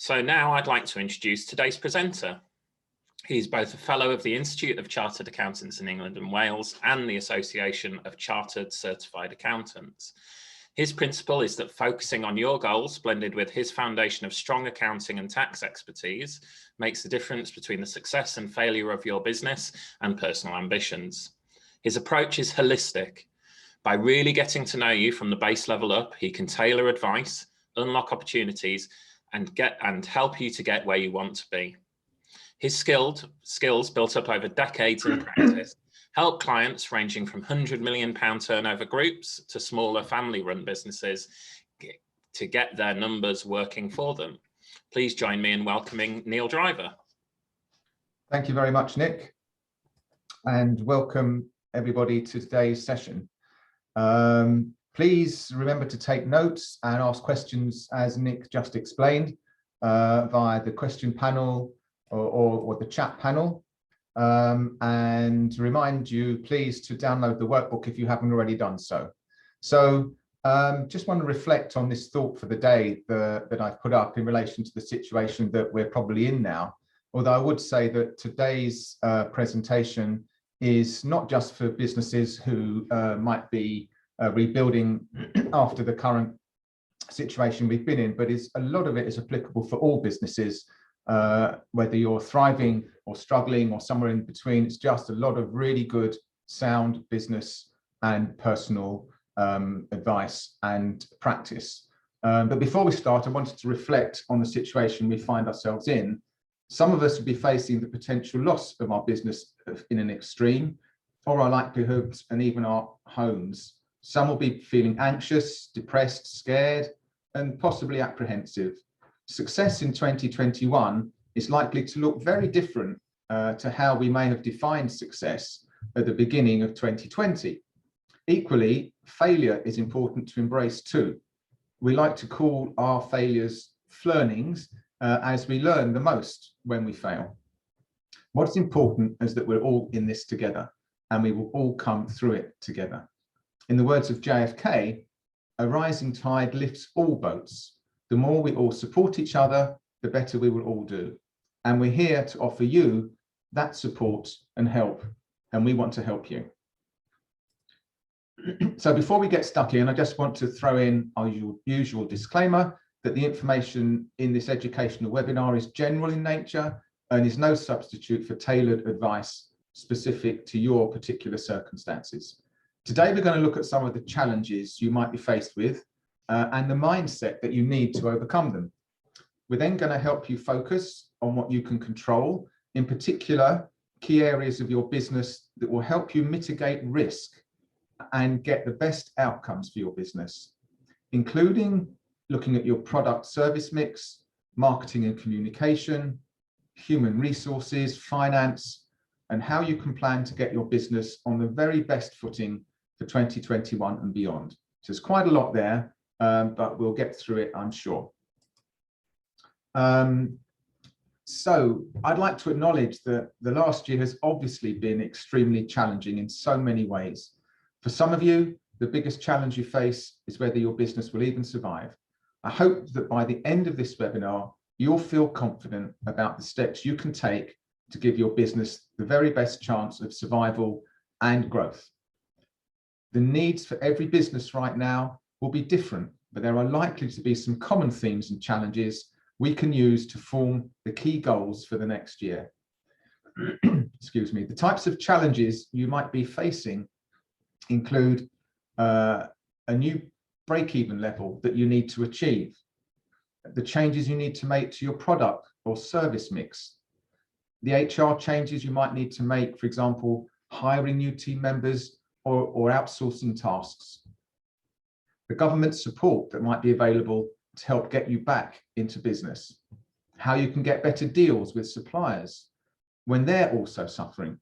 So now I'd like to introduce today's presenter. He's both a fellow of the Institute of Chartered Accountants in England and Wales and the Association of Chartered Certified Accountants. His principle is that focusing on your goals, blended with his foundation of strong accounting and tax expertise, makes the difference between the success and failure of your business and personal ambitions. His approach is holistic. By really getting to know you from the base level up, he can tailor advice, unlock opportunities, and help you to get where you want to be. His skills built up over decades in practice help clients ranging from £100 million turnover groups to smaller family-run businesses to get their numbers working for them. Please join me in welcoming Neil Driver. Thank you very much, Nick, and welcome everybody to today's session. Please remember to take notes and ask questions, as Nick just explained, via the question panel or the chat panel. And remind you, please, to download the workbook if you haven't already done so. So just want to reflect on this thought for the day that I've put up in relation to the situation that we're probably in now. Although I would say that today's presentation is not just for businesses who might be rebuilding after the current situation we've been in, but a lot of it is applicable for all businesses, whether you're thriving or struggling or somewhere in between. It's just a lot of really good, sound business and personal advice and practice. But before we start, I wanted to reflect on the situation we find ourselves in. Some of us will be facing the potential loss of our business in an extreme, or our livelihoods and even our homes. Some will be feeling anxious, depressed, scared, and possibly apprehensive. Success in 2021 is likely to look very different to how we may have defined success at the beginning of 2020. Equally, failure is important to embrace too. We like to call our failures learnings, as we learn the most when we fail. What's important is that we're all in this together and we will all come through it together. In the words of JFK, a rising tide lifts all boats. The more we all support each other, the better we will all do. And we're here to offer you that support and help, and we want to help you. So before we get stuck in, I just want to throw in our usual disclaimer that the information in this educational webinar is general in nature and is no substitute for tailored advice specific to your particular circumstances. Today, we're going to look at some of the challenges you might be faced with and the mindset that you need to overcome them. We're then going to help you focus on what you can control, in particular, key areas of your business that will help you mitigate risk and get the best outcomes for your business, including looking at your product service mix, marketing and communication, human resources, finance, and how you can plan to get your business on the very best footing for 2021 and beyond. So there's quite a lot there, but we'll get through it, I'm sure. So I'd like to acknowledge that the last year has obviously been extremely challenging in so many ways. For some of you, the biggest challenge you face is whether your business will even survive. I hope that by the end of this webinar, you'll feel confident about the steps you can take to give your business the very best chance of survival and growth. The needs for every business right now will be different, but there are likely to be some common themes and challenges we can use to form the key goals for the next year. Excuse me. The types of challenges you might be facing include a new break-even level that you need to achieve, the changes you need to make to your product or service mix, the HR changes you might need to make, for example, hiring new team members or outsourcing tasks, the government support that might be available to help get you back into business, how you can get better deals with suppliers when they're also suffering,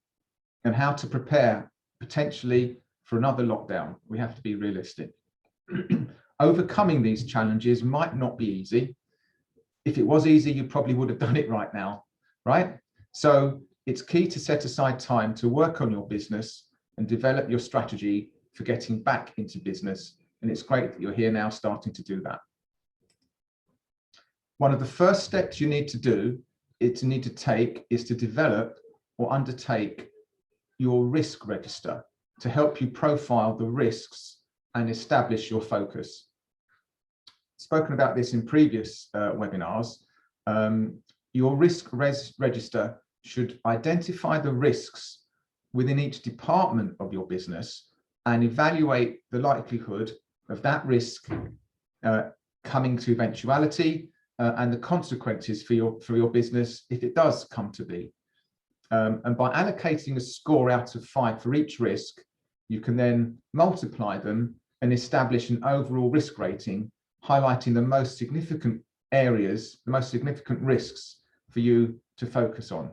and how to prepare potentially for another lockdown. We have to be realistic. Overcoming these challenges might not be easy. If it was easy, you probably would have done it right now, right? So it's key to set aside time to work on your business and develop your strategy for getting back into business. And it's great that you're here now starting to do that. One of the first steps you need to do is to develop or undertake your risk register to help you profile the risks and establish your focus. Spoken about this in previous webinars. Your risk register should identify the risks within each department of your business and evaluate the likelihood of that risk coming to eventuality and the consequences for your business if it does come to be. And by allocating a score out of 5 for each risk, you can then multiply them and establish an overall risk rating, highlighting the most significant areas, the most significant risks for you to focus on.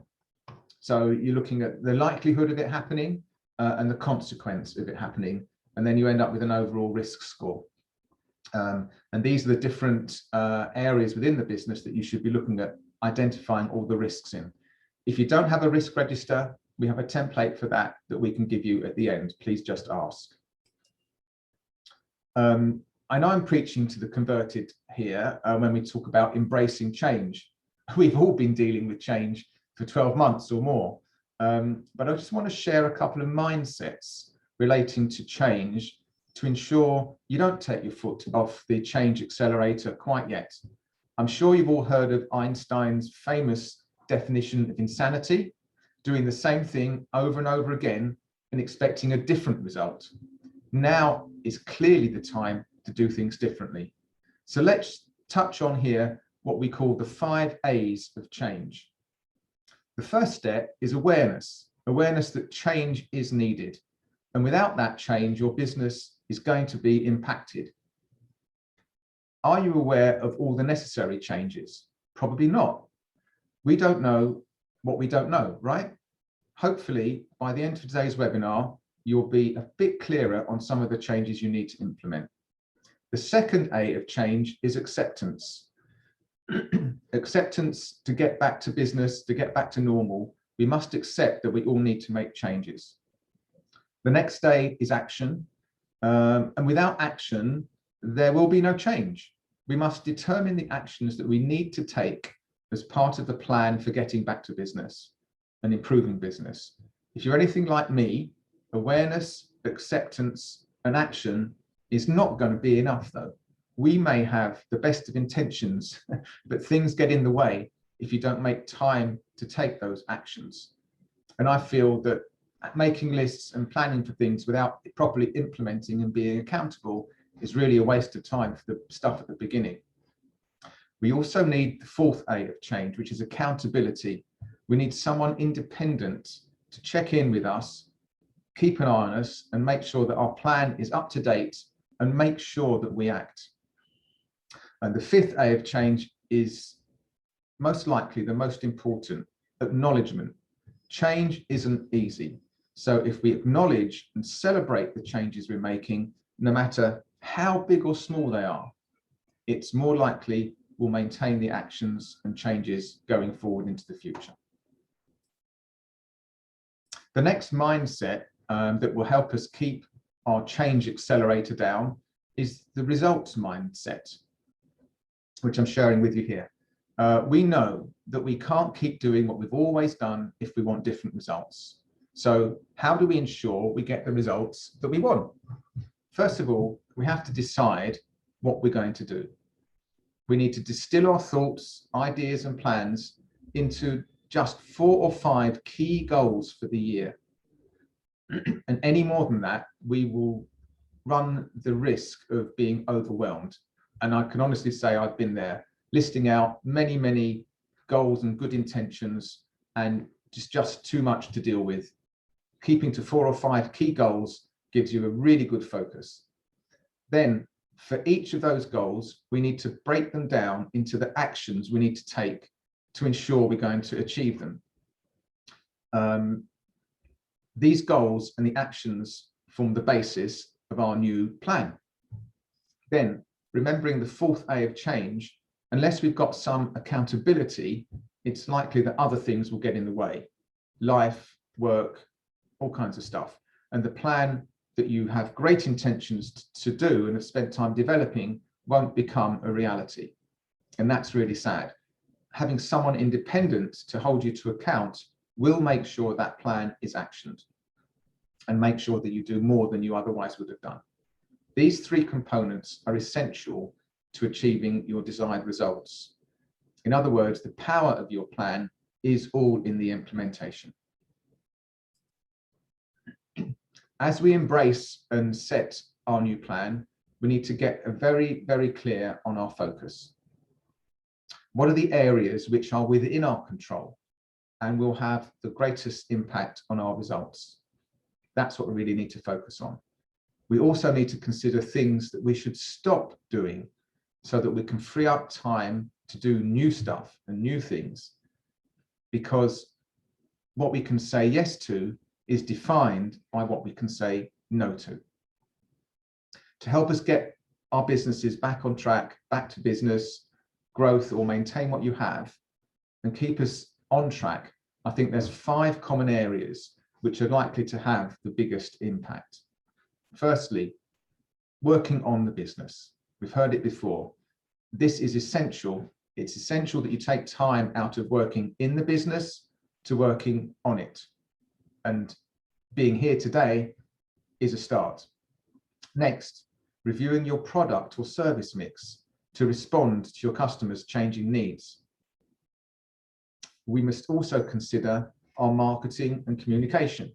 So you're looking at the likelihood of it happening and the consequence of it happening, and then you end up with an overall risk score. And these are the different areas within the business that you should be looking at identifying all the risks in. If you don't have a risk register, we have a template for that we can give you at the end. Please just ask. I know I'm preaching to the converted here when we talk about embracing change. We've all been dealing with change for 12 months or more. But I just want to share a couple of mindsets relating to change to ensure you don't take your foot off the change accelerator quite yet. I'm sure you've all heard of Einstein's famous definition of insanity, doing the same thing over and over again and expecting a different result. Now is clearly the time to do things differently. So let's touch on here what we call the 5 A's of change. The first step is awareness that change is needed. And without that change, your business is going to be impacted. Are you aware of all the necessary changes? Probably not. We don't know what we don't know, right? Hopefully, by the end of today's webinar, you'll be a bit clearer on some of the changes you need to implement. The second A of change is acceptance. Acceptance to get back to business, to get back to normal. We must accept that we all need to make changes. The next A is action. And without action, there will be no change. We must determine the actions that we need to take as part of the plan for getting back to business and improving business. If you're anything like me, awareness, acceptance, and action is not going to be enough, though. We may have the best of intentions, but things get in the way if you don't make time to take those actions. And I feel that making lists and planning for things without properly implementing and being accountable is really a waste of time for the stuff at the beginning. We also need the 4th A of change, which is accountability. We need someone independent to check in with us, keep an eye on us, and make sure that our plan is up to date and make sure that we act. And the 5th A of change is most likely the most important, acknowledgement. Change isn't easy. So if we acknowledge and celebrate the changes we're making, no matter how big or small they are, it's more likely we'll maintain the actions and changes going forward into the future. The next mindset that will help us keep our change accelerator down is the results mindset, which I'm sharing with you here. We know that we can't keep doing what we've always done if we want different results. So how do we ensure we get the results that we want? First of all, we have to decide what we're going to do. We need to distill our thoughts, ideas, and plans into just 4 or 5 key goals for the year. And any more than that, we will run the risk of being overwhelmed. And I can honestly say I've been there, listing out many, many goals and good intentions, and just too much to deal with. Keeping to 4 or 5 key goals gives you a really good focus. Then, for each of those goals, we need to break them down into the actions we need to take to ensure we're going to achieve them. These goals and the actions form the basis of our new plan. Then, remembering the 4th A of change, unless we've got some accountability, it's likely that other things will get in the way. Life, work, all kinds of stuff. And the plan that you have great intentions to do and have spent time developing won't become a reality. And that's really sad. Having someone independent to hold you to account will make sure that plan is actioned and make sure that you do more than you otherwise would have done. These three components are essential to achieving your desired results. In other words, the power of your plan is all in the implementation. As we embrace and set our new plan, we need to get very, very clear on our focus. What are the areas which are within our control and will have the greatest impact on our results? That's what we really need to focus on. We also need to consider things that we should stop doing so that we can free up time to do new stuff and new things, because what we can say yes to is defined by what we can say no to. To help us get our businesses back on track, back to business, growth, or maintain what you have and keep us on track, I think there's 5 common areas which are likely to have the biggest impact. Firstly, working on the business. We've heard it before. This is essential. It's essential that you take time out of working in the business to working on it. And being here today is a start. Next, reviewing your product or service mix to respond to your customers' changing needs. We must also consider our marketing and communication.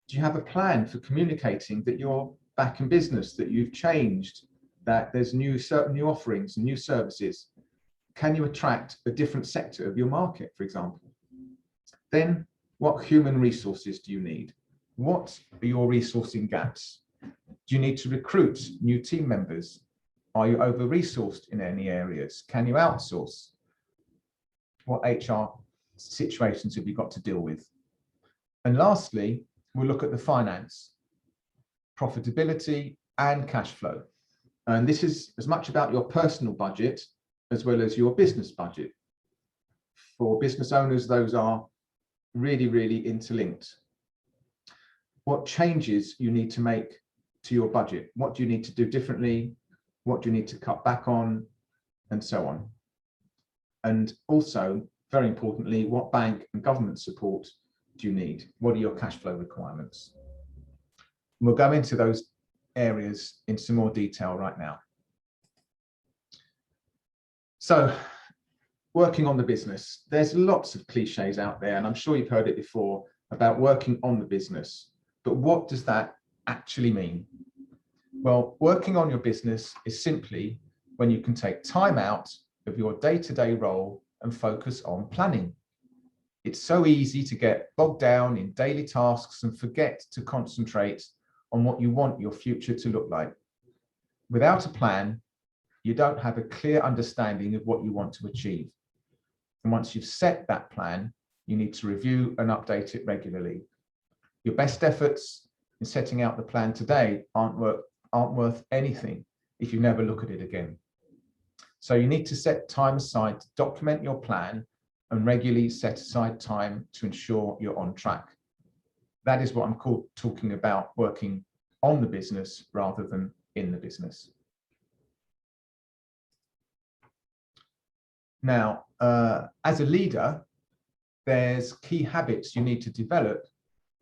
Do you have a plan for communicating that you're back in business, that you've changed, that there's new offerings and new services? Can you attract a different sector of your market, for example? Then, what human resources do you need? What are your resourcing gaps? Do you need to recruit new team members? Are you over-resourced in any areas? Can you outsource? What HR situations have you got to deal with? And lastly, we'll look at the finance, profitability and cash flow. And this is as much about your personal budget as well as your business budget. For business owners, those are really, really interlinked. What changes you need to make to your budget? What do you need to do differently? What do you need to cut back on? And so on. And also, very importantly, what bank and government support do you need? What are your cash flow requirements? And we'll go into those areas in some more detail right now. So, working on the business. There's lots of cliches out there, and I'm sure you've heard it before about working on the business. But what does that actually mean? Well, working on your business is simply when you can take time out of your day-to-day role and focus on planning. It's so easy to get bogged down in daily tasks and forget to concentrate on what you want your future to look like. Without a plan, you don't have a clear understanding of what you want to achieve. And once you've set that plan, you need to review and update it regularly. Your best efforts in setting out the plan today aren't worth anything if you never look at it again. So you need to set time aside to document your plan and regularly set aside time to ensure you're on track. That is what I'm talking about working on the business rather than in the business. Now, as a leader, there's key habits you need to develop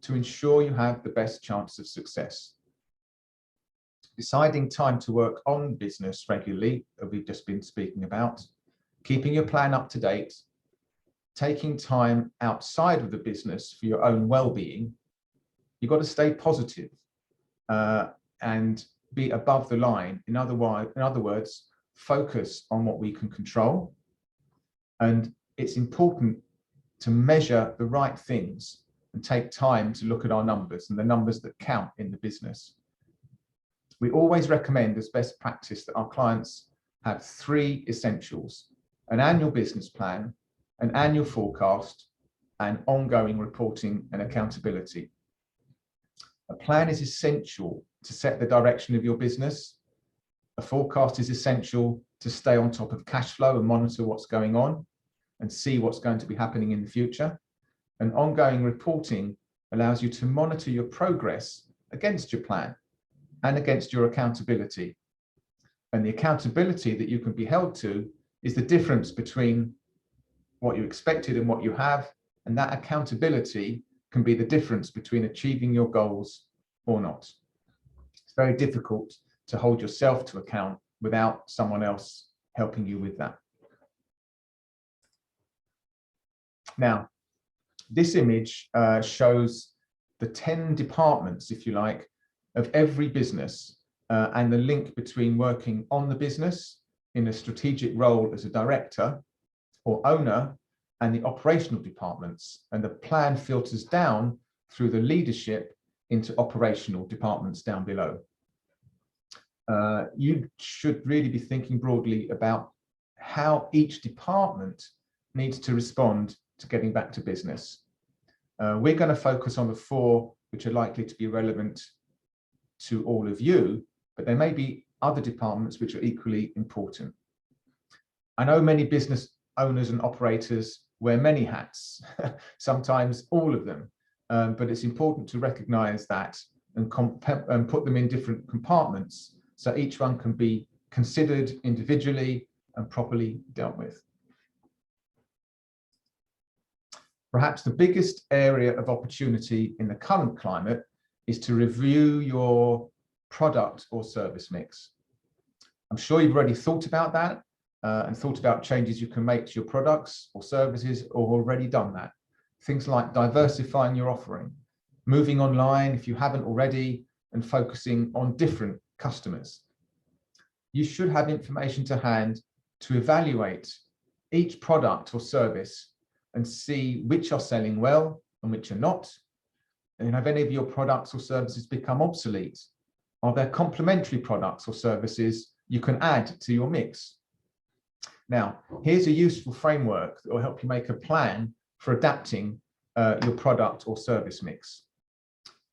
to ensure you have the best chance of success. Deciding time to work on business regularly, that we've just been speaking about, keeping your plan up to date, taking time outside of the business for your own well-being. You've got to stay positive and be above the line. In other words, focus on what we can control. And it's important to measure the right things and take time to look at our numbers and the numbers that count in the business. We always recommend as best practice that our clients have 3 essentials: an annual business plan, an annual forecast, and ongoing reporting and accountability. A plan is essential to set the direction of your business. A forecast is essential to stay on top of cash flow and monitor what's going on and see what's going to be happening in the future. And ongoing reporting allows you to monitor your progress against your plan and against your accountability. And the accountability that you can be held to is the difference between what you expected and what you have, and that accountability can be the difference between achieving your goals or not. It's very difficult to hold yourself to account without someone else helping you with that. Now, this image shows the 10 departments, if you like, of every business and the link between working on the business in a strategic role as a director or owner and the operational departments, and the plan filters down through the leadership into operational departments down below. You should really be thinking broadly about how each department needs to respond to getting back to business. We're going to focus on the 4 which are likely to be relevant to all of you, but there may be other departments which are equally important. I know many business owners and operators wear many hats, sometimes all of them, but it's important to recognize that and put them in different compartments so each one can be considered individually and properly dealt with. Perhaps the biggest area of opportunity in the current climate is to review your product or service mix. I'm sure you've already thought about that and thought about changes you can make to your products or services, or already done that. Things like diversifying your offering, moving online if you haven't already, and focusing on different customers. You should have information to hand to evaluate each product or service and see which are selling well and which are not. And have any of your products or services become obsolete? Are there complementary products or services you can add to your mix? Now, here's a useful framework that will help you make a plan for adapting your product or service mix.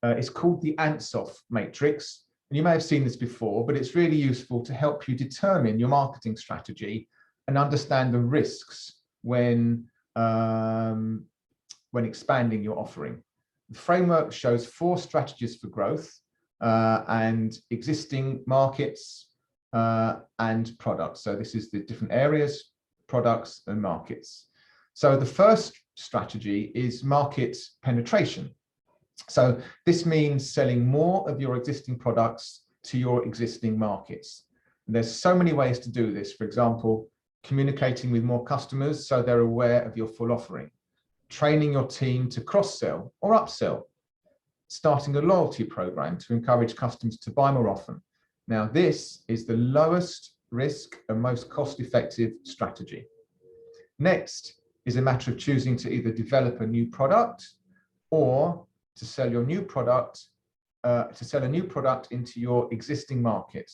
It's called the Ansoff matrix. And you may have seen this before, but it's really useful to help you determine your marketing strategy and understand the risks when expanding your offering. The framework shows 4 strategies for growth and existing markets and products. So this is the different areas, products and markets. So the first strategy is market penetration. So this means selling more of your existing products to your existing markets. And there's so many ways to do this. For example, communicating with more customers so they're aware of your full offering, training your team to cross-sell or upsell, starting a loyalty program to encourage customers to buy more often. Now, this is the lowest risk and most cost-effective strategy. Next is a matter of choosing to either develop a new product or to sell your new product, a new product into your existing market.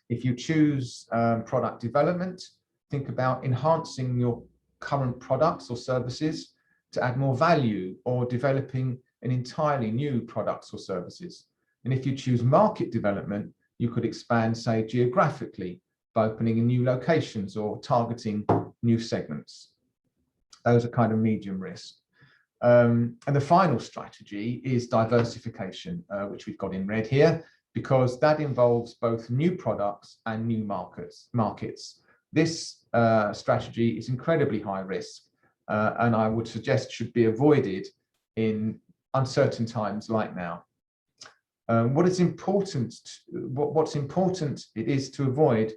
If you choose product development, think about enhancing your current products or services to add more value, or developing an entirely new products or services. And if you choose market development, you could expand, say, geographically by opening in new locations or targeting new segments. Those are kind of medium risk. And the final strategy is diversification, which we've got in red here, because that involves both new products and new markets. This strategy is incredibly high risk, and I would suggest should be avoided in uncertain times like now. What's important it is to avoid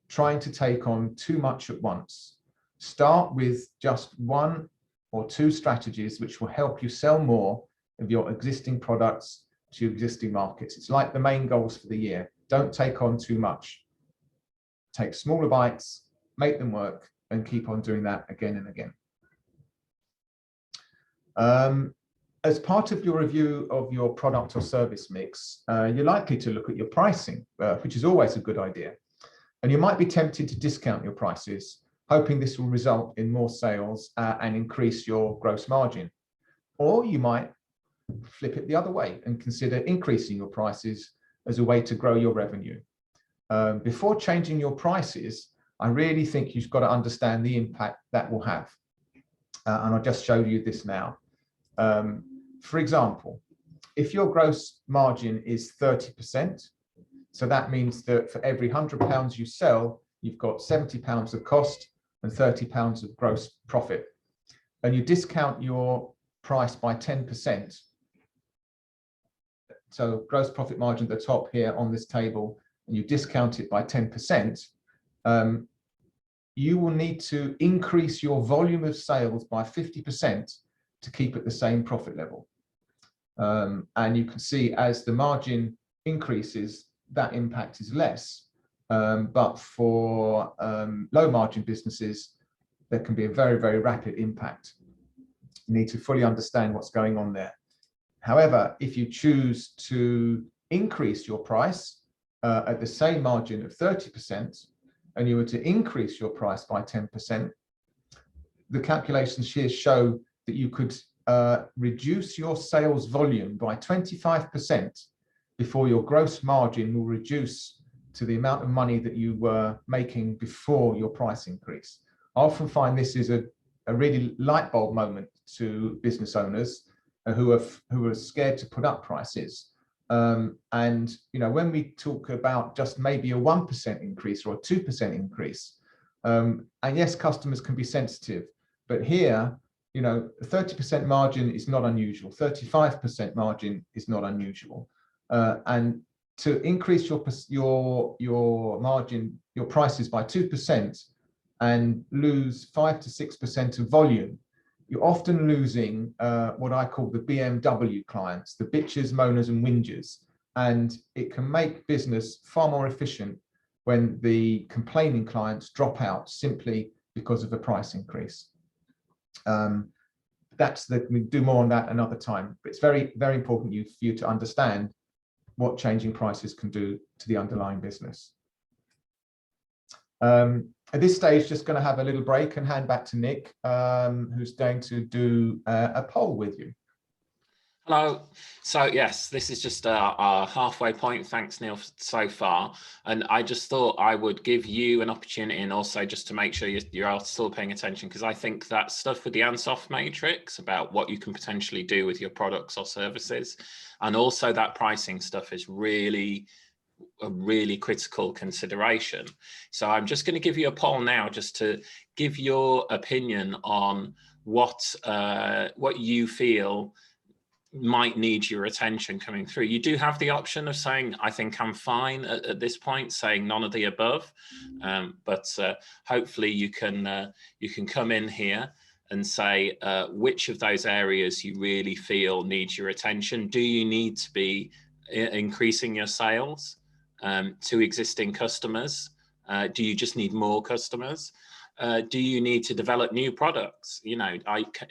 trying to take on too much at once. Start with just 1 or 2 strategies which will help you sell more of your existing products to existing markets. It's like the main goals for the year. Don't take on too much. Take smaller bites, make them work, and keep on doing that again and again. As part of your review of your product or service mix, you're likely to look at your pricing, which is always a good idea. And you might be tempted to discount your prices, hoping this will result in more sales and increase your gross margin. Or you might flip it the other way and consider increasing your prices as a way to grow your revenue. Before changing your prices, I really think you've got to understand the impact that will have. And I'll just show you this now. For example, if your gross margin is 30%, so that means that for every £100 you sell, you've got £70 of cost and £30 of gross profit, and you discount your price by 10%. So gross profit margin at the top here on this table, and you discount it by 10%, you will need to increase your volume of sales by 50% to keep at the same profit level. And you can see as the margin increases, that impact is less. But for low margin businesses, there can be a very, very rapid impact. You need to fully understand what's going on there. However, if you choose to increase your price at the same margin of 30%, and you were to increase your price by 10%, the calculations here show that you could reduce your sales volume by 25% before your gross margin will reduce to the amount of money that you were making before your price increase. I often find this is a really light bulb moment to business owners who are scared to put up prices. And when we talk about just maybe a 1% increase or a 2% increase, and yes, customers can be sensitive, but here, a 30% margin is not unusual. 35% margin is not unusual. And to increase your margin, your prices by 2% and lose 5 to 6% of volume, you're often losing what I call the BMW clients, the bitches, moaners, and whingers. And it can make business far more efficient when the complaining clients drop out simply because of the price increase. We do more on that another time, but it's very, very important for you to understand what changing prices can do to the underlying business. At this stage, just going to have a little break and hand back to Nick, who's going to do a poll with you. Hello. So yes, this is just our halfway point. Thanks, Neil, so far. And I just thought I would give you an opportunity, and also just to make sure you're still paying attention, because I think that stuff with the Ansoff matrix about what you can potentially do with your products or services, and also that pricing stuff is really a really critical consideration. So I'm just going to give you a poll now, just to give your opinion on what you feel might need your attention coming through. You do have the option of saying, I think I'm fine at this point, saying none of the above, but hopefully you can come in here and say which of those areas you really feel needs your attention. Do you need to be increasing your sales to existing customers? Do you just need more customers? Do you need to develop new products?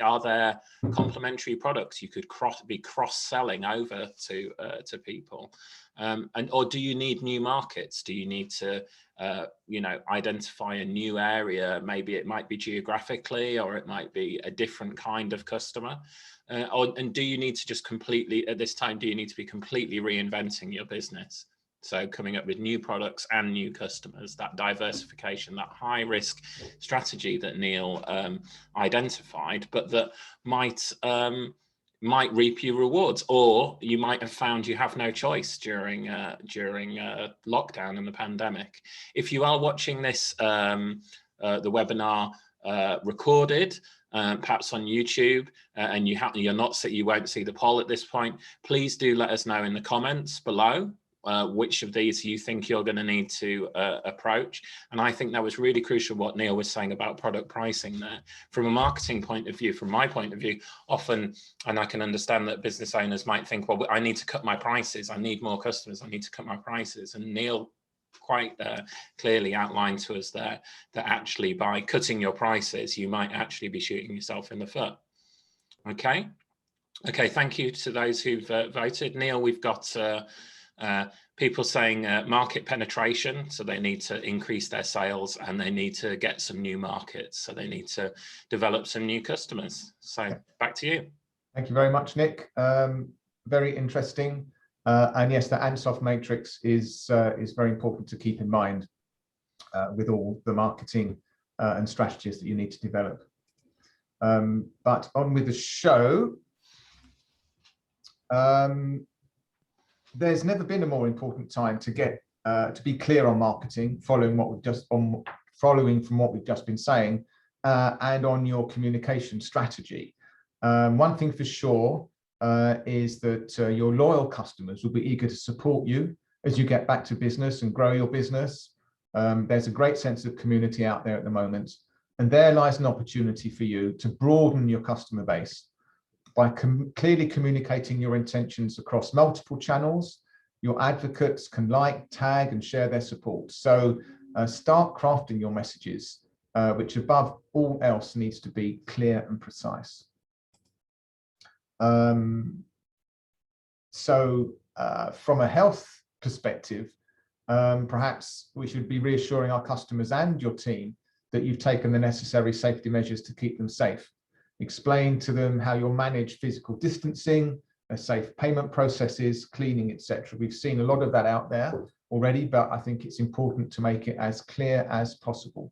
Are there complementary products you could be cross-selling over to people? Or do you need new markets? Do you need to identify a new area? Maybe it might be geographically, or it might be a different kind of customer. And do you need to just completely, at this time, do you need to be completely reinventing your business? So coming up with new products and new customers, that diversification, that high risk strategy that Neil identified, but that might reap you rewards, or you might have found you have no choice during lockdown and the pandemic. If you are watching this, the webinar recorded, perhaps on YouTube, and you won't see the poll at this point, please do let us know in the comments below which of these you think you're going to need to approach. And I think that was really crucial what Neil was saying about product pricing there. From a marketing point of view, from my point of view, often, and I can understand that business owners might think, well, I need to cut my prices, I need more customers, I need to cut my prices. And Neil quite clearly outlined to us there that actually by cutting your prices, you might actually be shooting yourself in the foot. Okay, thank you to those who've voted. Neil, we've got people saying market penetration, so they need to increase their sales and they need to get some new markets, so they need to develop some new customers. So back to you. Thank you very much, Nick. Very interesting. And yes, the Ansoff matrix is very important to keep in mind with all the marketing and strategies that you need to develop. But on with the show. There's never been a more important time to get to be clear on marketing, following from what we've just been saying, and on your communication strategy. One thing for sure is that your loyal customers will be eager to support you as you get back to business and grow your business. There's a great sense of community out there at the moment, and there lies an opportunity for you to broaden your customer base by clearly communicating your intentions across multiple channels. Your advocates can like, tag, and share their support. So start crafting your messages, which above all else needs to be clear and precise. From a health perspective, perhaps we should be reassuring our customers and your team that you've taken the necessary safety measures to keep them safe. Explain to them how you'll manage physical distancing, safe payment processes, cleaning, etc. We've seen a lot of that out there already, but I think it's important to make it as clear as possible.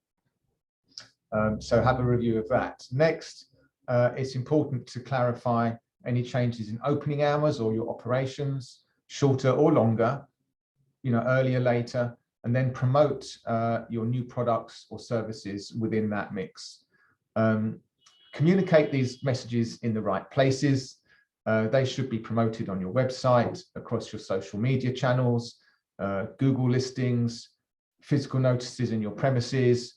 So have a review of that. Next, it's important to clarify any changes in opening hours or your operations, shorter or longer, earlier, later, and then promote your new products or services within that mix. Communicate these messages in the right places. They should be promoted on your website, across your social media channels, Google listings, physical notices in your premises,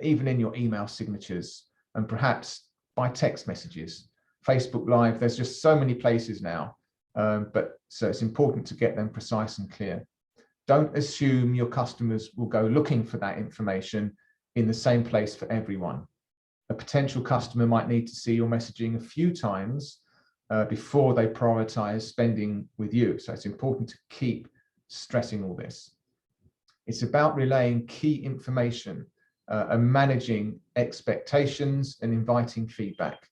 even in your email signatures, and perhaps by text messages, Facebook Live. There's just so many places now, so it's important to get them precise and clear. Don't assume your customers will go looking for that information in the same place for everyone. A potential customer might need to see your messaging a few times before they prioritize spending with you. So it's important to keep stressing all this. It's about relaying key information and managing expectations and inviting feedback.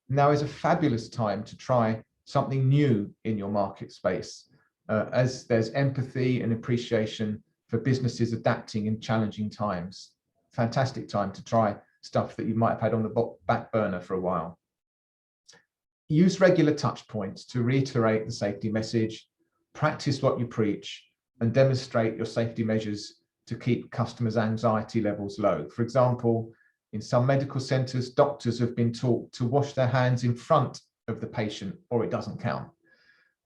Now is a fabulous time to try something new in your market space, as there's empathy and appreciation for businesses adapting in challenging times. Fantastic time to try stuff that you might have had on the back burner for a while. Use regular touch points to reiterate the safety message, practice what you preach, and demonstrate your safety measures to keep customers' anxiety levels low. For example, in some medical centers, doctors have been taught to wash their hands in front of the patient or it doesn't count.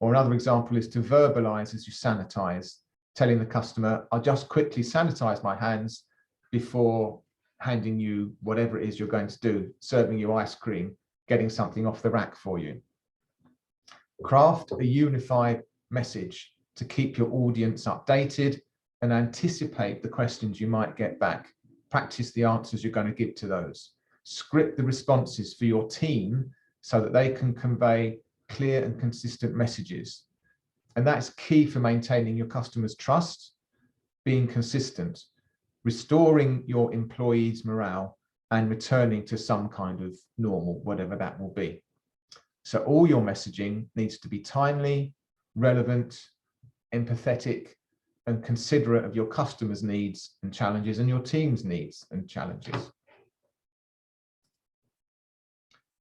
Or another example is to verbalize as you sanitize, telling the customer, I'll just quickly sanitize my hands before handing you whatever it is you're going to do, serving you ice cream, getting something off the rack for you. Craft a unified message to keep your audience updated and anticipate the questions you might get back. Practice the answers you're going to give to those. Script the responses for your team so that they can convey clear and consistent messages. And that's key for maintaining your customers' trust, being consistent, restoring your employees' morale, and returning to some kind of normal, whatever that will be. So all your messaging needs to be timely, relevant, empathetic, and considerate of your customers' needs and challenges and your team's needs and challenges.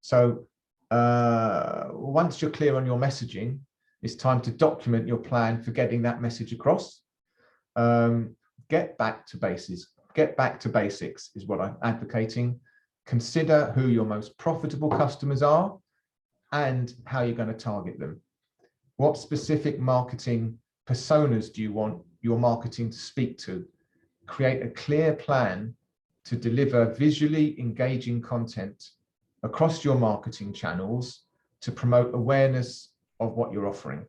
So once you're clear on your messaging, it's time to document your plan for getting that message across. Get back to basics. Get back to basics is what I'm advocating. Consider who your most profitable customers are and how you're going to target them. What specific marketing personas do you want your marketing to speak to? Create a clear plan to deliver visually engaging content across your marketing channels to promote awareness of what you're offering.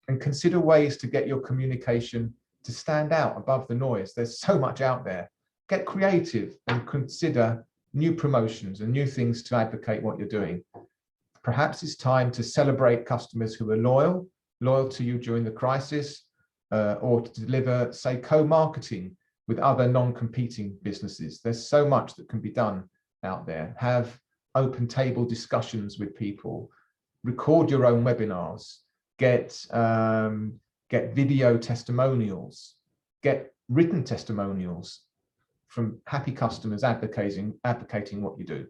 And consider ways to get your communication to stand out above the noise. There's so much out there. Get creative and consider new promotions and new things to advocate what you're doing. Perhaps it's time to celebrate customers who are loyal to you during the crisis, or to deliver, say, co-marketing with other non-competing businesses. There's so much that can be done out there. Have open table discussions with people, record your own webinars, get video testimonials, get written testimonials from happy customers advocating what you do.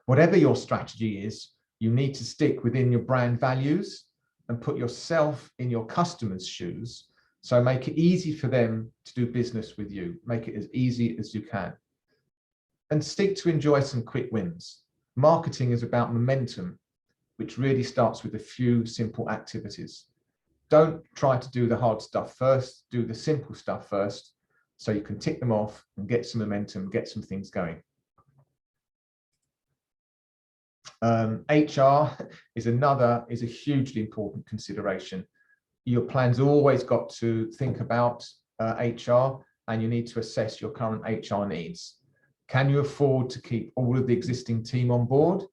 Whatever your strategy is, you need to stick within your brand values and put yourself in your customers' shoes So make it easy for them to do business with you. Make it as easy as you can. And seek to enjoy some quick wins. Marketing is about momentum, which really starts with a few simple activities. Don't try to do the hard stuff first, do the simple stuff first, so you can tick them off and get some momentum, get some things going. HR is a hugely important consideration. Your plan's always got to think about HR, and you need to assess your current HR needs. Can you afford to keep all of the existing team on board?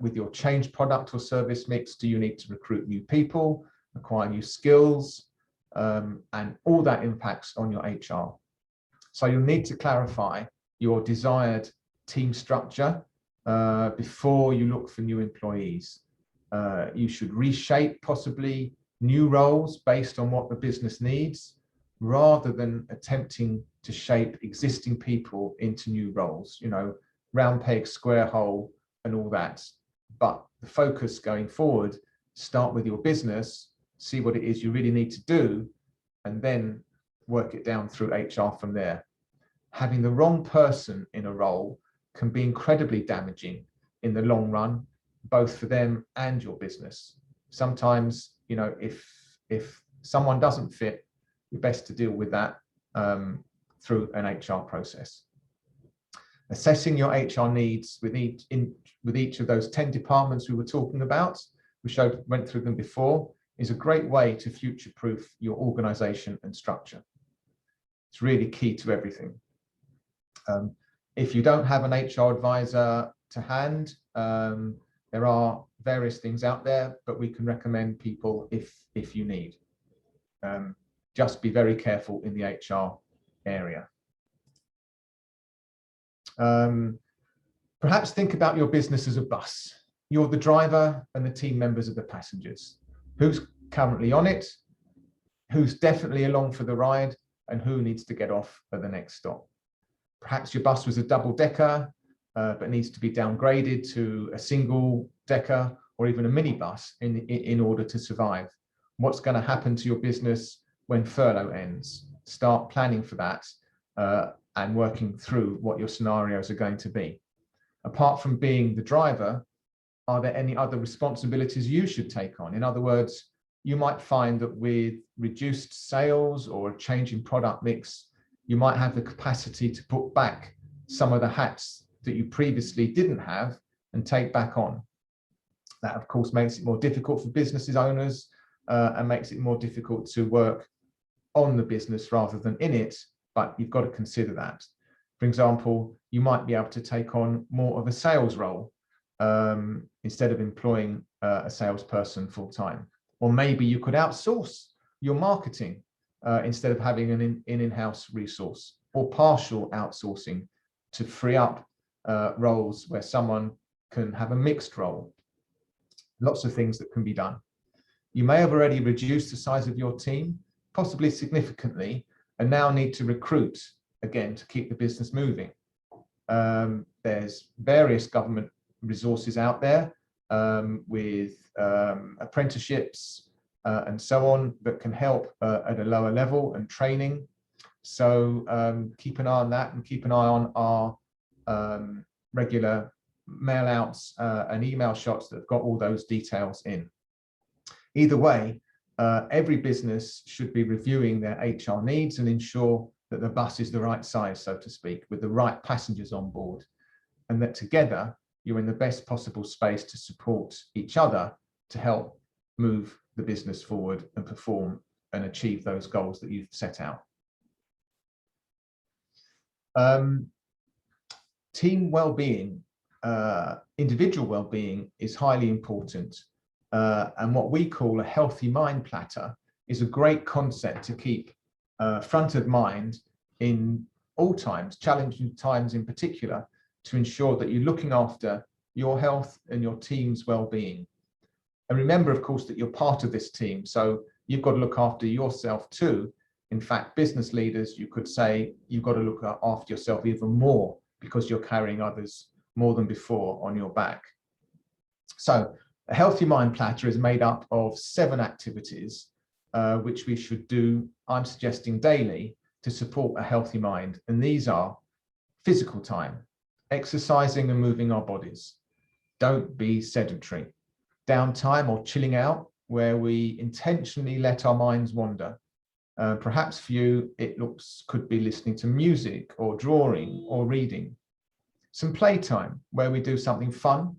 With your change product or service mix, do you need to recruit new people, acquire new skills, and all that impacts on your HR. So you'll need to clarify your desired team structure before you look for new employees. You should reshape possibly new roles based on what the business needs, rather than attempting to shape existing people into new roles, you know, round peg, square hole, and all that. But the focus going forward, start with your business, see what it is you really need to do, and then work it down through HR from there. Having the wrong person in a role can be incredibly damaging in the long run, both for them and your business. Sometimes, you know, if someone doesn't fit, you're best to deal with that through an HR process. Assessing your HR needs with each of those 10 departments we were talking about, went through them before, is a great way to future-proof your organization and structure. It's really key to everything. If you don't have an HR advisor to hand, there are various things out there, but we can recommend people if you need. Just be very careful in the HR area. Perhaps think about your business as a bus. You're the driver and the team members are the passengers. Who's currently on it? Who's definitely along for the ride? And who needs to get off at the next stop? Perhaps your bus was a double-decker, but needs to be downgraded to a single-decker or even a minibus in order to survive. What's going to happen to your business when furlough ends? Start planning for that and working through what your scenarios are going to be. Apart from being the driver, are there any other responsibilities you should take on? In other words, you might find that with reduced sales or a change in product mix, you might have the capacity to put back some of the hats that you previously didn't have and take back on. That, of course, makes it more difficult for business owners and makes it more difficult to work on the business rather than in it, but you've got to consider that. For example, you might be able to take on more of a sales role instead of employing a salesperson full-time. Or maybe you could outsource your marketing instead of having an in-house resource, or partial outsourcing to free up roles where someone can have a mixed role. Lots of things that can be done. You may have already reduced the size of your team, possibly significantly, and now need to recruit again to keep the business moving. There's various government resources out there with apprenticeships and so on that can help at a lower level, and training. So keep an eye on that, and keep an eye on our regular mail outs and email shots that have got all those details in. Either way, every business should be reviewing their HR needs and ensure that the bus is the right size, so to speak, with the right passengers on board, and that together you're in the best possible space to support each other to help move the business forward and perform and achieve those goals that you've set out. Team well-being, individual well-being is highly important. And what we call a healthy mind platter is a great concept to keep front of mind in all times, challenging times in particular, to ensure that you're looking after your health and your team's well-being. And remember, of course, that you're part of this team, so you've got to look after yourself too. In fact, business leaders, you could say, you've got to look after yourself even more because you're carrying others more than before on your back. So a healthy mind platter is made up of 7 activities which we should do, I'm suggesting daily, to support a healthy mind. And these are physical time, exercising and moving our bodies. Don't be sedentary. Downtime or chilling out, where we intentionally let our minds wander. Perhaps for you, it could be listening to music or drawing or reading. Some playtime, where we do something fun,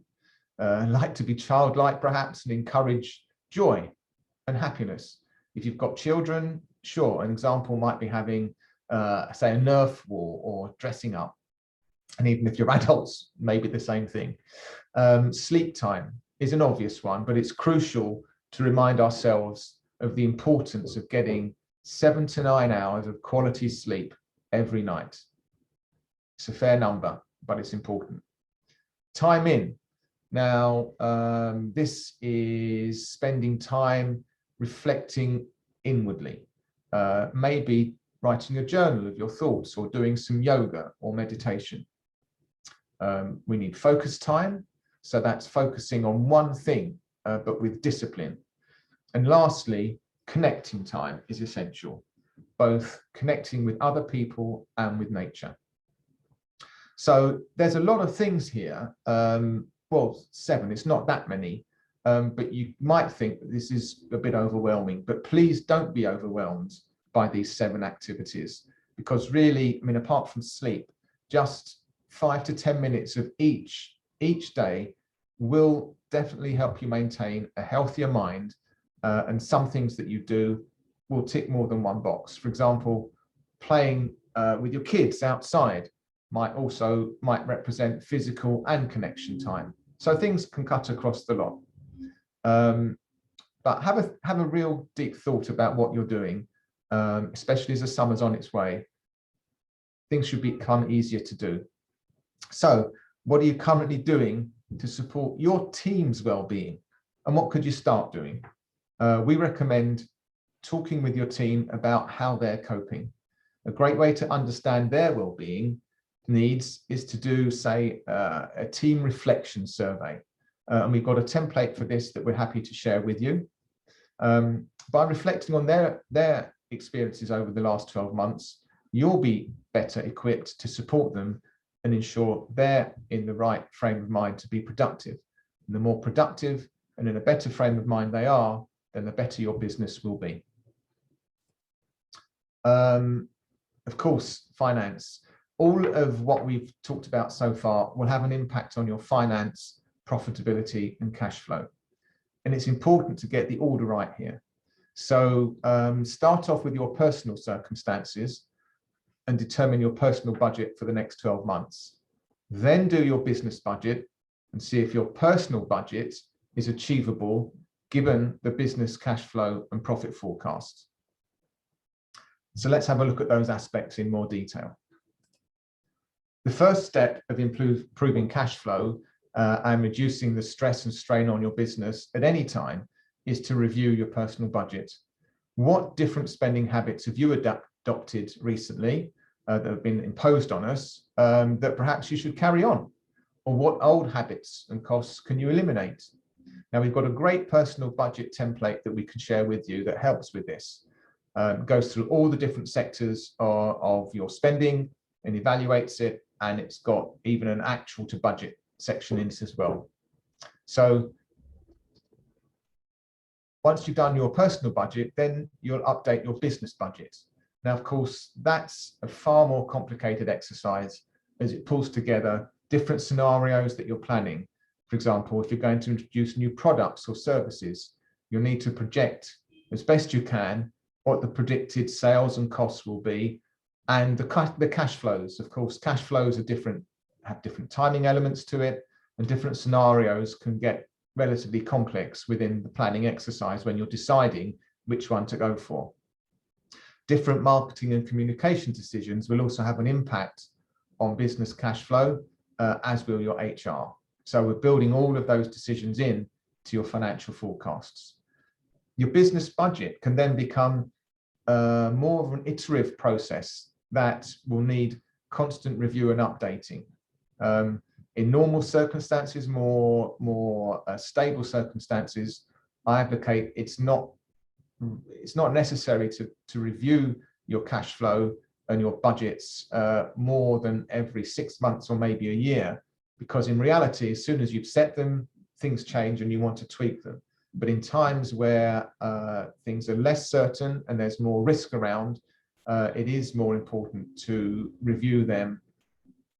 like to be childlike perhaps, and encourage joy and happiness. If you've got children, sure, an example might be having, say, a Nerf war or dressing up. And even if you're adults, maybe the same thing. Sleep time is an obvious one, but it's crucial to remind ourselves of the importance of getting 7 to 9 hours of quality sleep every night. It's a fair number, but it's important. Time in. Now, this is spending time reflecting inwardly, maybe writing a journal of your thoughts or doing some yoga or meditation. We need focus time, so that's focusing on one thing, but with discipline. And lastly, connecting time is essential, both connecting with other people and with nature. So there's a lot of things here. Well, 7, it's not that many, but you might think that this is a bit overwhelming, but please don't be overwhelmed by these 7 activities, because really, I mean, apart from sleep, just 5 to 10 minutes of each day will definitely help you maintain a healthier mind, and some things that you do will tick more than one box. For example, playing with your kids outside might represent physical and connection time. So things can cut across the lot. But have a real deep thought about what you're doing, especially as the summer's on its way. Things should become easier to do. So what are you currently doing to support your team's well-being? And what could you start doing? We recommend talking with your team about how they're coping. A great way to understand their well-being needs is to do, say, a team reflection survey. And we've got a template for this that we're happy to share with you. By reflecting on their experiences over the last 12 months, you'll be better equipped to support them and ensure they're in the right frame of mind to be productive. And the more productive and in a better frame of mind they are, then the better your business will be. Of course, finance. All of what we've talked about so far will have an impact on your finance, profitability, and cash flow. And it's important to get the order right here. So start off with your personal circumstances and determine your personal budget for the next 12 months. Then do your business budget and see if your personal budget is achievable given the business cash flow and profit forecasts. So let's have a look at those aspects in more detail. The first step of improving cash flow and reducing the stress and strain on your business at any time is to review your personal budget. What different spending habits have you adopted recently that have been imposed on us that perhaps you should carry on? Or what old habits and costs can you eliminate? Now, we've got a great personal budget template that we can share with you that helps with this. Goes through all the different sectors of your spending and evaluates it, and it's got even an actual to budget section in this as well. So once you've done your personal budget, then you'll update your business budget. Now, of course, that's a far more complicated exercise as it pulls together different scenarios that you're planning. For example, if you're going to introduce new products or services, you'll need to project as best you can what the predicted sales and costs will be, and the cash flows. Of course, cash flows are have different timing elements to it, and different scenarios can get relatively complex within the planning exercise when you're deciding which one to go for. Different marketing and communication decisions will also have an impact on business cash flow, as will your HR. So we're building all of those decisions in to your financial forecasts. Your business budget can then become more of an iterative process that will need constant review and updating. In normal circumstances, more stable circumstances, I advocate it's not it's not necessary to review your cash flow and your budgets more than every 6 months or maybe a year, because in reality, as soon as you've set them, things change and you want to tweak them. But in times where things are less certain and there's more risk around, it is more important to review them,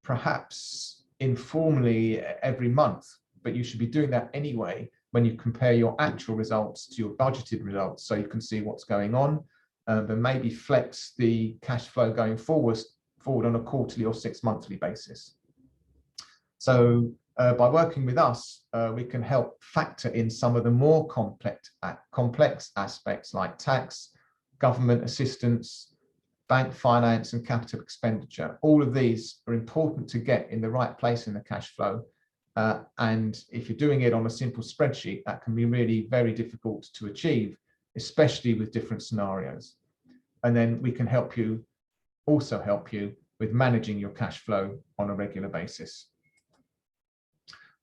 perhaps informally every month, but you should be doing that anyway when you compare your actual results to your budgeted results, so you can see what's going on, and maybe flex the cash flow going forward on a quarterly or 6 monthly basis. So by working with us, we can help factor in some of the more complex aspects like tax, government assistance, bank finance, and capital expenditure. All of these are important to get in the right place in the cash flow. And if you're doing it on a simple spreadsheet, that can be really very difficult to achieve, especially with different scenarios. And then we can also help you with managing your cash flow on a regular basis.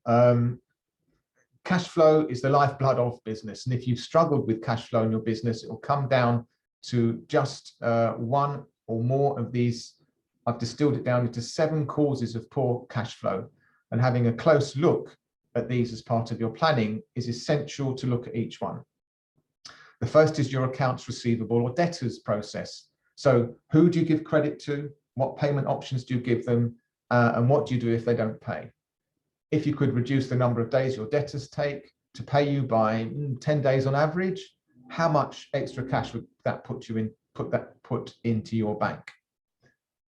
Cash flow is the lifeblood of business. And if you've struggled with cash flow in your business, it will come down to just one or more of these. I've distilled it down into 7 causes of poor cash flow. And having a close look at these as part of your planning is essential to look at each one. The first is your accounts receivable or debtors process. So who do you give credit to? What payment options do you give them? And what do you do if they don't pay? If you could reduce the number of days your debtors take to pay you by 10 days on average, how much extra cash would that put into your bank?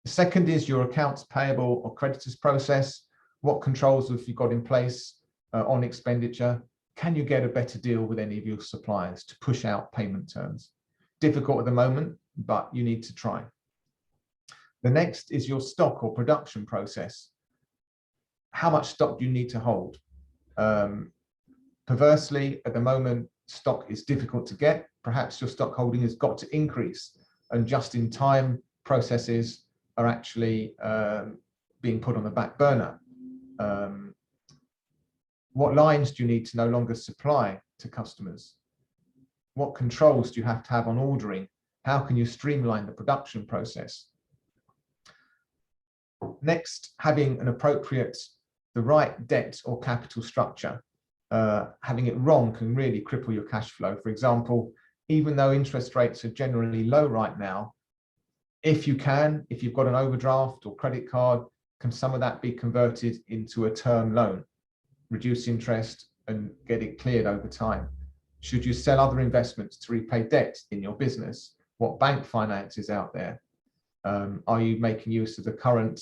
The second is your accounts payable or creditors process. What controls have you got in place on expenditure? Can you get a better deal with any of your suppliers to push out payment terms? Difficult at the moment, but you need to try. The next is your stock or production process. How much stock do you need to hold? Perversely, at the moment, stock is difficult to get. Perhaps your stock holding has got to increase, and just-in-time processes are actually being put on the back burner. What lines do you need to no longer supply to customers? What controls do you have to have on ordering? How can you streamline the production process? Next, having the right debt or capital structure. Having it wrong can really cripple your cash flow. For example, even though interest rates are generally low right now, if you've got an overdraft or credit card, can some of that be converted into a term loan, reduce interest and get it cleared over time? Should you sell other investments to repay debt in your business? What bank finance is out there? Are you making use of the current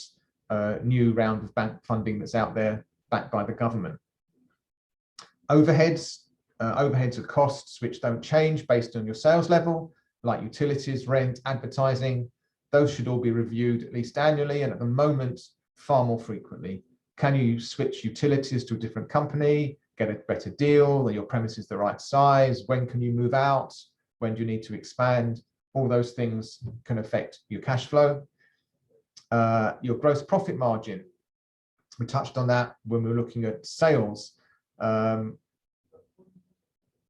new round of bank funding that's out there backed by the government? Overheads are costs which don't change based on your sales level, like utilities, rent, advertising. Those should all be reviewed at least annually, and at the moment, far more frequently. Can you switch utilities to a different company, get a better deal? Are your premises the right size? When can you move out? When do you need to expand? All those things can affect your cash flow. Your gross profit margin. We touched on that when we were looking at sales.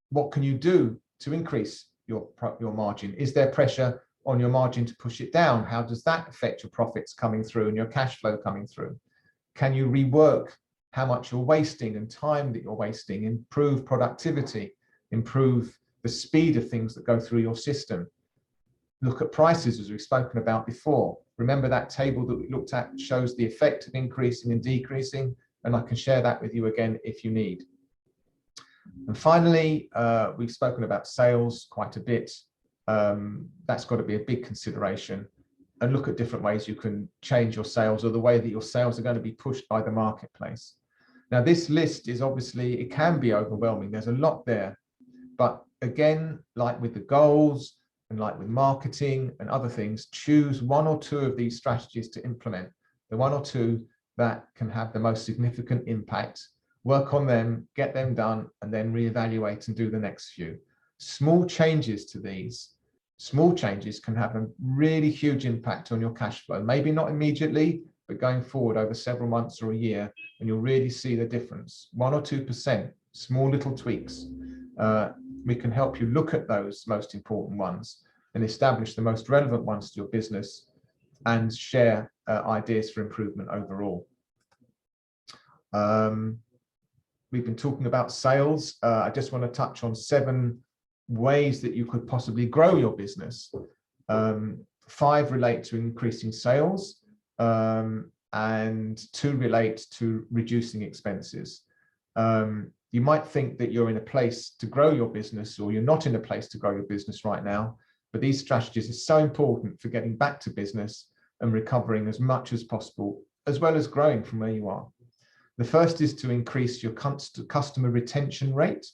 What can you do to increase your margin? Is there pressure on your margin to push it down? How does that affect your profits coming through and your cash flow coming through? Can you rework how much you're wasting and time that you're wasting, improve productivity, improve the speed of things that go through your system? Look at prices, as we've spoken about before. Remember that table that we looked at shows the effect of increasing and decreasing, and I can share that with you again if you need. And finally, we've spoken about sales quite a bit. That's got to be a big consideration, and look at different ways you can change your sales or the way that your sales are going to be pushed by the marketplace. Now, this list is obviously, it can be overwhelming. There's a lot there, but again, like with the goals and like with marketing and other things, choose 1 or 2 of these strategies to implement, the 1 or 2 that can have the most significant impact. Work on them, get them done, and then reevaluate and do the next few. Small changes to these, small changes can have a really huge impact on your cash flow. Maybe not immediately, but going forward over several months or a year, and you'll really see the difference. 1 or 2%, small little tweaks. we can help you look at those most important ones and establish the most relevant ones to your business and share ideas for improvement overall. We've been talking about sales. I just want to touch on 7 ways that you could possibly grow your business. 5 relate to increasing sales, and 2 relate to reducing expenses. You might think that you're in a place to grow your business, or you're not in a place to grow your business right now, but these strategies are so important for getting back to business and recovering as much as possible, as well as growing from where you are. The first is to increase your customer retention rate.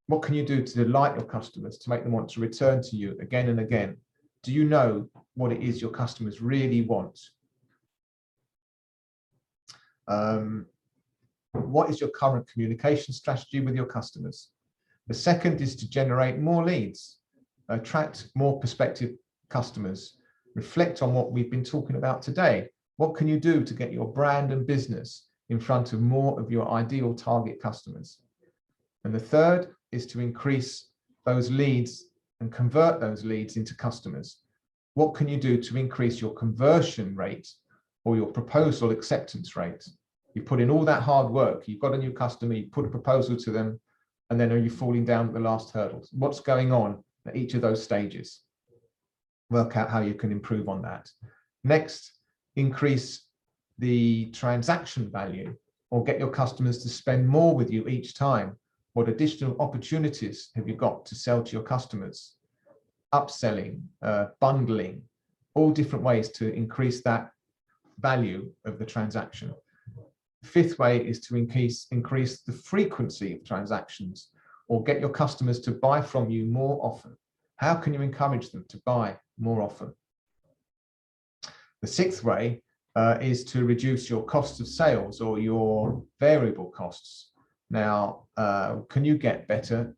What can you do to delight your customers, to make them want to return to you again and again? Do you know what it is your customers really want? What is your current communication strategy with your customers? The second is to generate more leads, attract more prospective customers, reflect on what we've been talking about today. What can you do to get your brand and business in front of more of your ideal target customers? And the third is to increase those leads and convert those leads into customers. What can you do to increase your conversion rate or your proposal acceptance rate? You put in all that hard work, you've got a new customer, you put a proposal to them, and then are you falling down at the last hurdles? What's going on at each of those stages? Work out how you can improve on that. Next, increase the transaction value, or get your customers to spend more with you each time. What additional opportunities have you got to sell to your customers? Upselling, bundling, all different ways to increase that value of the transaction. The 5th way is to increase the frequency of transactions, or get your customers to buy from you more often. How can you encourage them to buy more often? The 6th way is to reduce your cost of sales, or your variable costs. Now, can you get better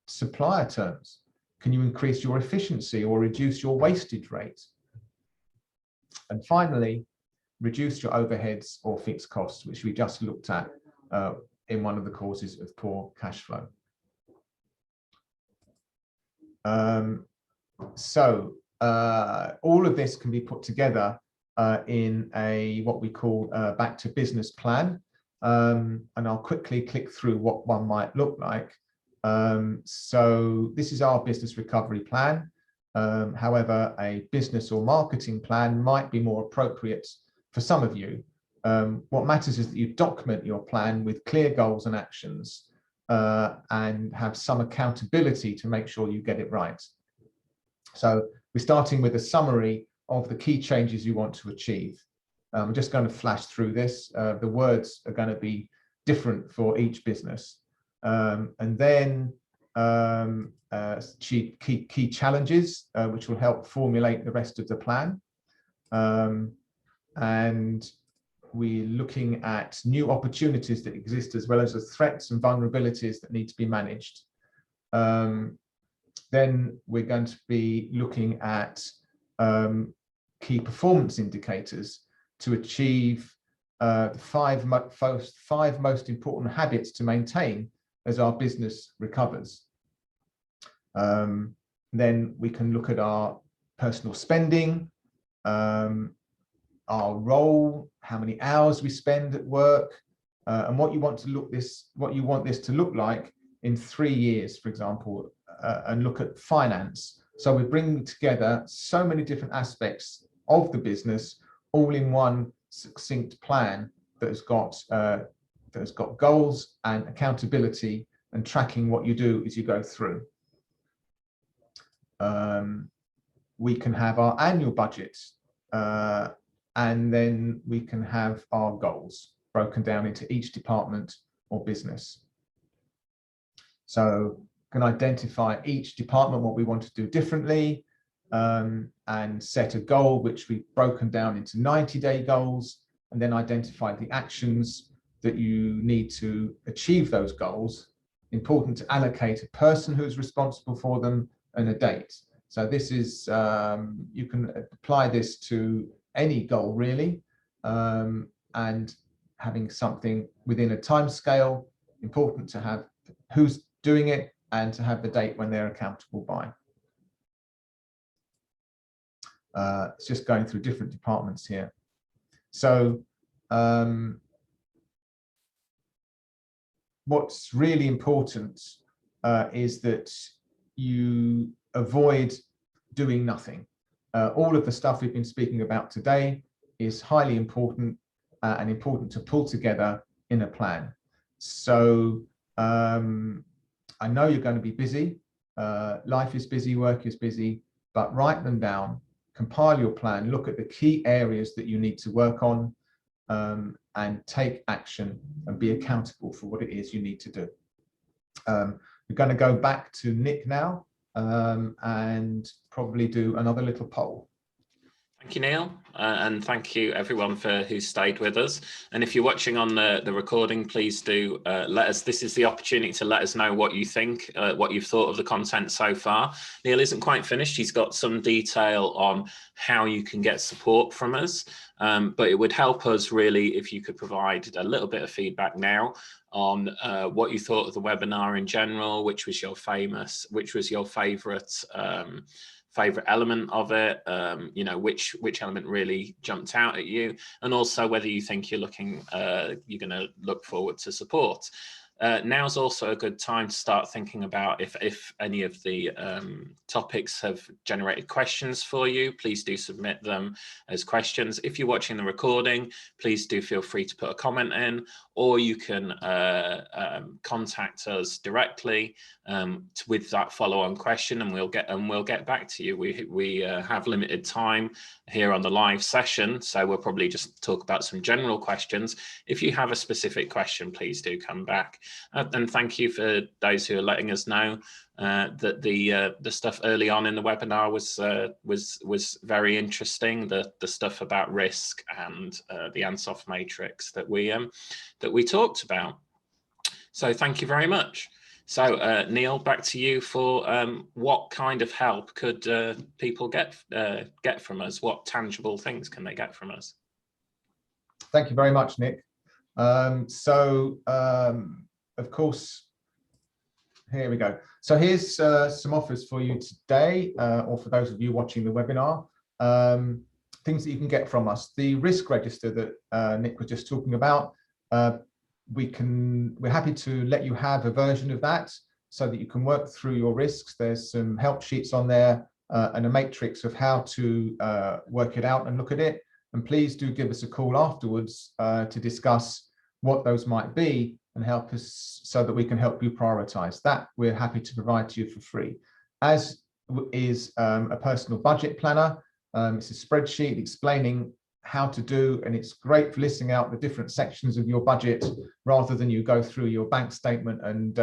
supplier terms? Can you increase your efficiency or reduce your wastage rate? And finally, reduce your overheads or fixed costs, which we just looked at in one of the causes of poor cash flow. All of this can be put together in what we call a back to business plan. And I'll quickly click through what one might look like. So this is our business recovery plan. However, a business or marketing plan might be more appropriate for some of you. What matters is that you document your plan with clear goals and actions, and have some accountability to make sure you get it right. So we're starting with a summary of the key changes you want to achieve. I'm just going to flash through this. The words are going to be different for each business. And then key challenges, which will help formulate the rest of the plan. And we're looking at new opportunities that exist, as well as the threats and vulnerabilities that need to be managed. Then we're going to be looking at key performance indicators to achieve the five most important habits to maintain as our business recovers. Then we can look at our personal spending, our role, how many hours we spend at work, and what you want this to look like in 3 years, for example, and look at finance. So we're bringing together so many different aspects of the business, all in one succinct plan that has got goals and accountability and tracking what you do as you go through. We can have our annual budget, and then we can have our goals broken down into each department or business. So can identify each department what we want to do differently, and set a goal which we've broken down into 90-day goals, and then identify the actions that you need to achieve those goals. Important to allocate a person who's responsible for them and a date. So this is, you can apply this to any goal really, and having something within a time scale. Important to have who's doing it, and to have the date when they're accountable by. It's just going through different departments here. So what's really important is that you avoid doing nothing. All of the stuff we've been speaking about today is highly important and important to pull together in a plan. So I know you're going to be busy. Life is busy, work is busy, but write them down, compile your plan, look at the key areas that you need to work on, and take action and be accountable for what it is you need to do. We're going to go back to Nick now and probably do another little poll. Thank you, Neil, and thank you everyone for who stayed with us. And if you're watching on the recording, please do let us. This is the opportunity to let us know what you think, what you've thought of the content so far. Neil isn't quite finished. He's got some detail on how you can get support from us, but it would help us really if you could provide a little bit of feedback now on what you thought of the webinar in general, which was your favorite element of it, you know, which element really jumped out at you, and also whether you think you're going to look forward to support. Now's also a good time to start thinking about if any of the topics have generated questions for you. Please do submit them as questions. If you're watching the recording, please do feel free to put a comment in, or you can contact us directly with that follow-on question, and we'll get back to you. We have limited time here on the live session, so we'll probably just talk about some general questions. If you have a specific question, please do come back. And thank you for those who are letting us know that the stuff early on in the webinar was very interesting. The stuff about risk and the Ansoff matrix that we talked about. So thank you very much. So Neil, back to you for what kind of help could people get from us? What tangible things can they get from us? Thank you very much, Nick. Of course, here we go. So here's some offers for you today, or for those of you watching the webinar, things that you can get from us. The risk register that Nick was just talking about, we're happy to let you have a version of that so that you can work through your risks. There's some help sheets on there and a matrix of how to work it out and look at it. And please do give us a call afterwards to discuss what those might be and help us so that we can help you prioritize. That we're happy to provide to you for free. As is a personal budget planner. It's a spreadsheet explaining how to do, and it's great for listing out the different sections of your budget rather than you go through your bank statement and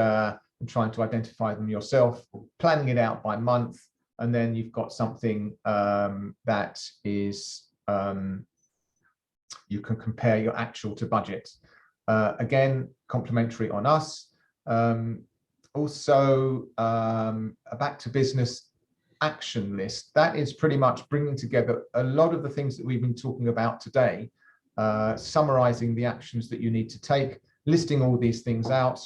trying to identify them yourself, planning it out by month, and then you've got something that is you can compare your actual to budget. Again, complimentary on us. Also, a back to business action list. That is pretty much bringing together a lot of the things that we've been talking about today, summarizing the actions that you need to take, listing all these things out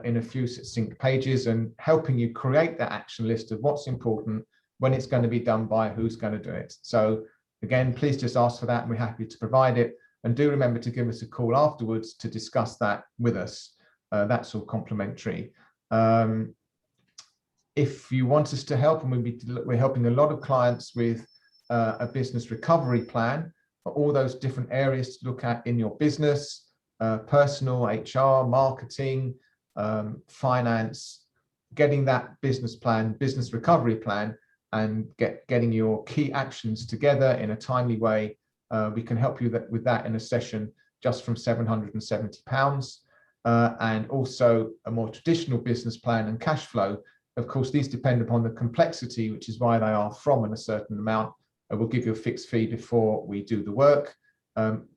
in a few succinct pages, and helping you create that action list of what's important, when it's going to be done by, who's going to do it. So again, please just ask for that, and we're happy to provide it. And do remember to give us a call afterwards to discuss that with us. That's all complimentary. If you want us to help, and we're helping a lot of clients with a business recovery plan for all those different areas to look at in your business, personal, HR, marketing, finance, getting that business plan, business recovery plan, and getting your key actions together in a timely way. We can help you with that in a session just from £770. And also a more traditional business plan and cash flow. Of course, these depend upon the complexity, which is why they are from a certain amount. We'll give you a fixed fee before we do the work,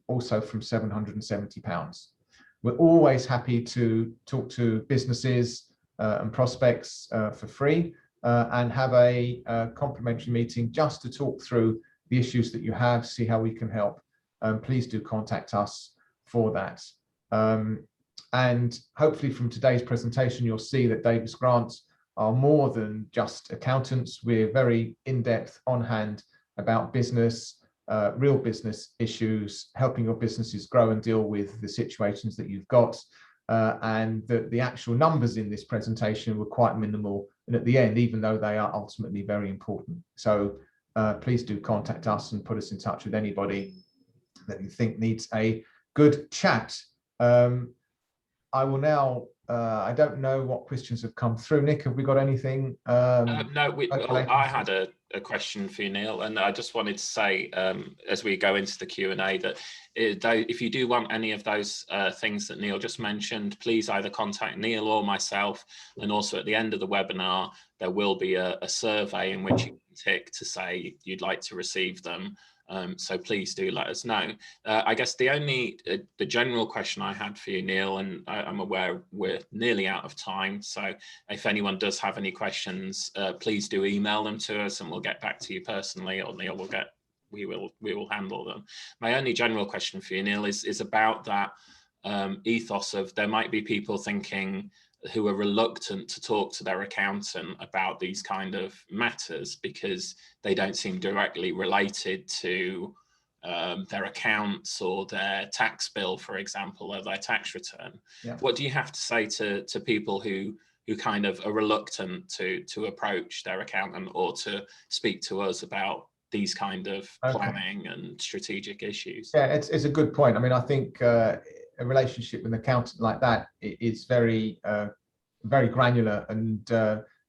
also from £770. We're always happy to talk to businesses and prospects for free and have a complimentary meeting just to talk through the issues that you have, see how we can help. Please do contact us for that. And hopefully from today's presentation, you'll see that Davis Grant are more than just accountants. We're very in-depth, on hand about business, real business issues, helping your businesses grow and deal with the situations that you've got. And the actual numbers in this presentation were quite minimal. And at the end, even though they are ultimately very important. So please do contact us and put us in touch with anybody that you think needs a good chat. I will now, I don't know what questions have come through. Nick, have we got anything? No, I had a question for you, Neil, and I just wanted to say, as we go into the Q&A, that if you do want any of those things that Neil just mentioned, please either contact Neil or myself. And also at the end of the webinar, there will be a survey in which you can tick to say you'd like to receive them. So please do let us know. I guess the general question I had for you, Neil, and I'm aware we're nearly out of time. So if anyone does have any questions, please do email them to us and we'll get back to you personally, or Neil will we will handle them. My only general question for you, Neil, is about that ethos of there might be people thinking who are reluctant to talk to their accountant about these kind of matters because they don't seem directly related to their accounts or their tax bill, for example, or their tax return. Yeah. What do you have to say to people who kind of are reluctant to approach their accountant or to speak to us about these kind of planning and strategic issues? Yeah, it's a good point. I mean, I think a relationship with an accountant like that is very granular and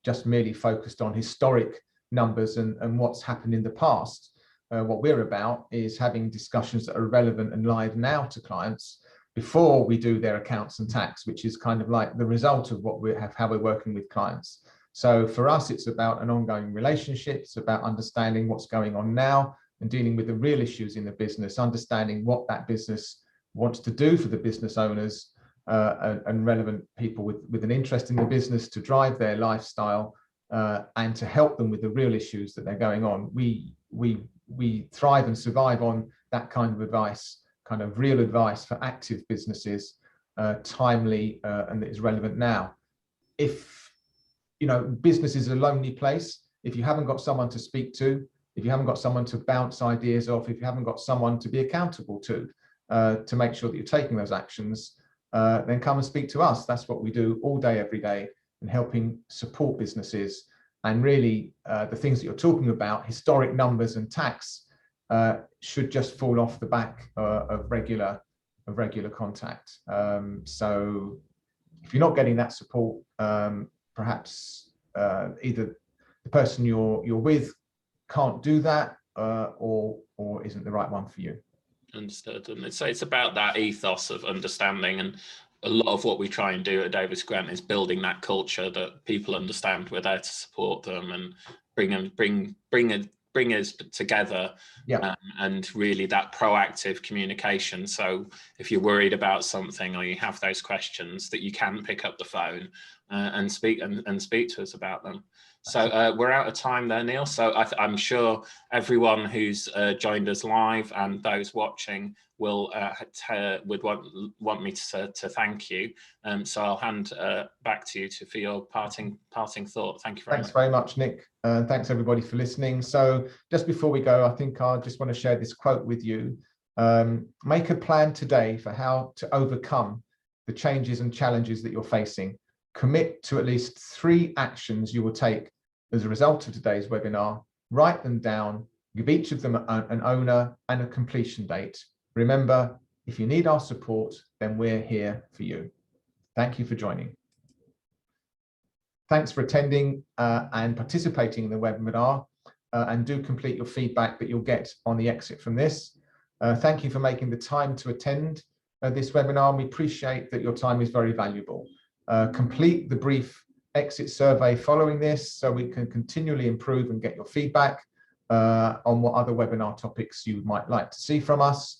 just merely focused on historic numbers and what's happened in the past. What we're about is having discussions that are relevant and live now to clients before we do their accounts and tax, which is kind of like the result of what how we're working with clients. So for us, it's about an ongoing relationship. It's about understanding what's going on now and dealing with the real issues in the business, understanding what that business wants to do for the business owners and relevant people with an interest in the business to drive their lifestyle and to help them with the real issues that they're going on. We thrive and survive on that kind of advice, kind of real advice for active businesses, timely and that is relevant now. If business is a lonely place, if you haven't got someone to speak to, if you haven't got someone to bounce ideas off, if you haven't got someone to be accountable to make sure that you're taking those actions, then come and speak to us. That's what we do all day, every day, and helping support businesses. And really, the things that you're talking about, historic numbers and tax, should just fall off the back of regular contact. So if you're not getting that support, perhaps either the person you're with can't do that, or isn't the right one for you. Understood. And it's about that ethos of understanding, and a lot of what we try and do at Davis Grant is building that culture that people understand we're there to support them and bring us together. Yeah. And really that proactive communication. So if you're worried about something or you have those questions, that you can pick up the phone and speak to us about them. So we're out of time there, Neil. So I'm sure everyone who's joined us live and those watching will would want me to thank you. So I'll hand back to you for your parting thought. Thank you very much. Thanks very much, Nick. Thanks everybody for listening. So just before we go, I think I just want to share this quote with you. Make a plan today for how to overcome the changes and challenges that you're facing. Commit to at least 3 actions you will take as a result of today's webinar. Write them down, give each of them an owner and a completion date. Remember, if you need our support, then we're here for you. Thank you for joining. Thanks for attending and participating in the webinar, and do complete your feedback that you'll get on the exit from this. Thank you for making the time to attend this webinar. We appreciate that your time is very valuable. Complete the brief exit survey following this so we can continually improve and get your feedback on what other webinar topics you might like to see from us.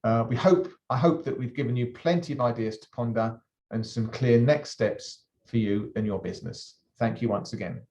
I hope that we've given you plenty of ideas to ponder and some clear next steps for you and your business. Thank you once again.